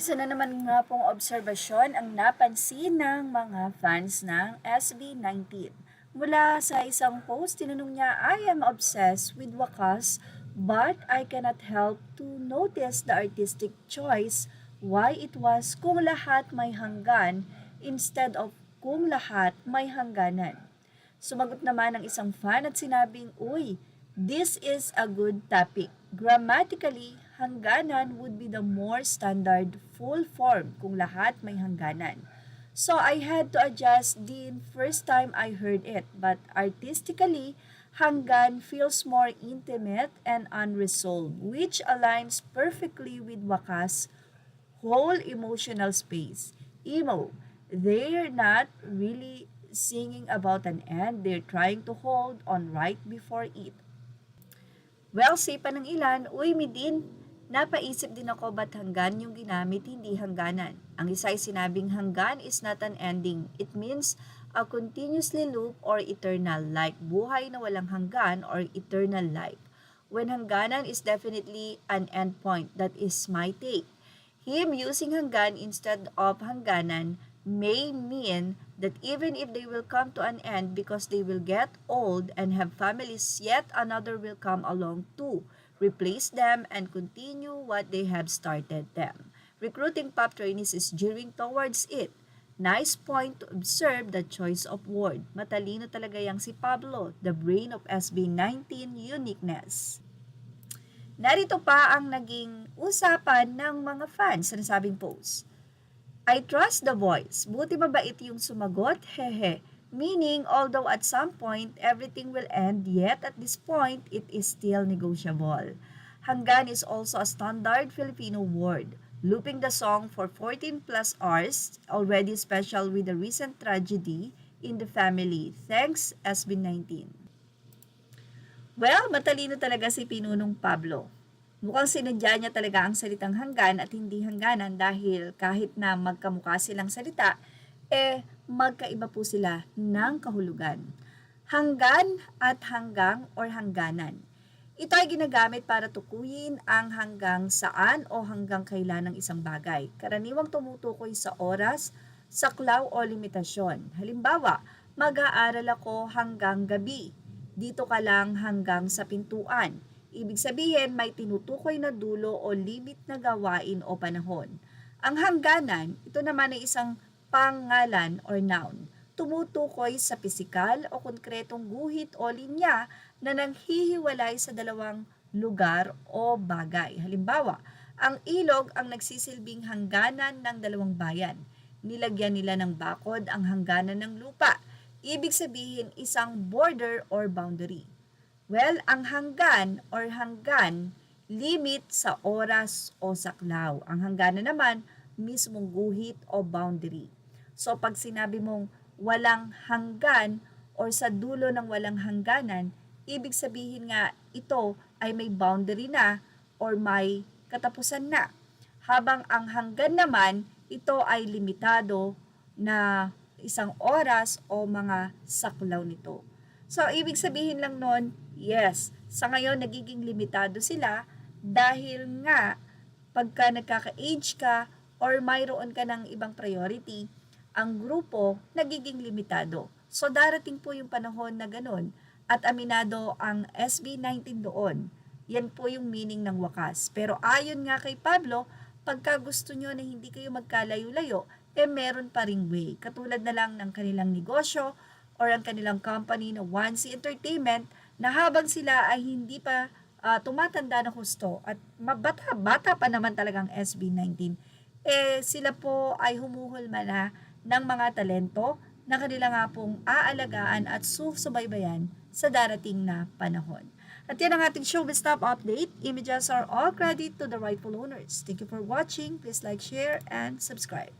Isa na naman nga pong obserbasyon ang napansin ng mga fans ng SB19. Mula sa isang post, tinanong niya, I am obsessed with Wakas, but I cannot help to notice the artistic choice why it was kung lahat may hanggan instead of kung lahat may hangganan. Sumagot naman ang isang fan at sinabing, Uy, this is a good topic. Grammatically, hangganan would be the more standard full form kung lahat may hangganan. So I had to adjust the first time I heard it, but artistically, hanggan feels more intimate and unresolved, which aligns perfectly with Wakas' whole emotional space. Emo, they're not really singing about an end, they're trying to hold on right before it. Well, sipa ng ilan, uy, Midin, napaisip din ako ba't hanggan yung ginamit, hindi hangganan. Ang isa ay sinabing hanggan is not an ending. It means a continuously loop or eternal, like buhay na walang hanggan or eternal life. When hangganan is definitely an end point, that is my take. Him using hanggan instead of hangganan may mean that even if they will come to an end because they will get old and have families, yet another will come along to replace them and continue what they have started them. Recruiting pop trainees is gearing towards it. Nice point to observe the choice of word. Matalino talaga yang si Pablo, the brain of SB19 uniqueness. Narito pa ang naging usapan ng mga fans sa nasabing post. I trust the voice. Buti mabait yung sumagot, hehe. Meaning, although at some point, everything will end, yet at this point, it is still negotiable. Hanggan is also a standard Filipino word. Looping the song for 14 plus hours, already special with the recent tragedy in the family. Thanks, SB19. Well, matalino talaga si Pinunong Pablo. Mukhang sinadya niya talaga ang salitang hanggan at hindi hangganan dahil kahit na magkamukha silang salita, magkaiba po sila ng kahulugan. Hanggan at hanggang or hangganan. Ito ay ginagamit para tukuyin ang hanggang saan o hanggang kailan ng isang bagay. Karaniwang tumutukoy sa oras, saklaw o limitasyon. Halimbawa, mag-aaral ako hanggang gabi. Dito ka lang hanggang sa pintuan. Ibig sabihin, may tinutukoy na dulo o limit na gawain o panahon. Ang hangganan, ito naman ay isang pangalan or noun. Tumutukoy sa pisikal o konkretong guhit o linya na nanghihiwalay sa dalawang lugar o bagay. Halimbawa, ang ilog ang nagsisilbing hangganan ng dalawang bayan. Nilagyan nila ng bakod ang hangganan ng lupa. Ibig sabihin, isang border or boundary. Well, ang hanggan or hanggan, limit sa oras o saklaw. Ang hangganan naman, mismong guhit o boundary. So, pag sinabi mong walang hanggan or sa dulo ng walang hangganan, ibig sabihin nga ito ay may boundary na or may katapusan na. Habang ang hanggan naman, ito ay limitado na isang oras o mga saklaw nito. So, ibig sabihin lang nun, yes, sa ngayon nagiging limitado sila dahil nga pagka nagkaka-age ka or mayroon ka ng ibang priority, ang grupo nagiging limitado. So, darating po yung panahon na ganun at aminado ang SB19 doon. Yan po yung meaning ng wakas. Pero ayon nga kay Pablo, pagka gusto nyo na hindi kayo magkalayo-layo, meron pa ring way. Katulad na lang ng kanilang negosyo or ang kanilang company na Onesie Entertainment na habang sila ay hindi pa tumatanda na husto at bata pa naman talagang SB19, sila po ay humuhulma na ng mga talento na kanila nga pong aalagaan at susubaybayan sa darating na panahon. At yan ang ating showbiz top update. Images are all credit to the rightful owners. Thank you for watching. Please like, share, and subscribe.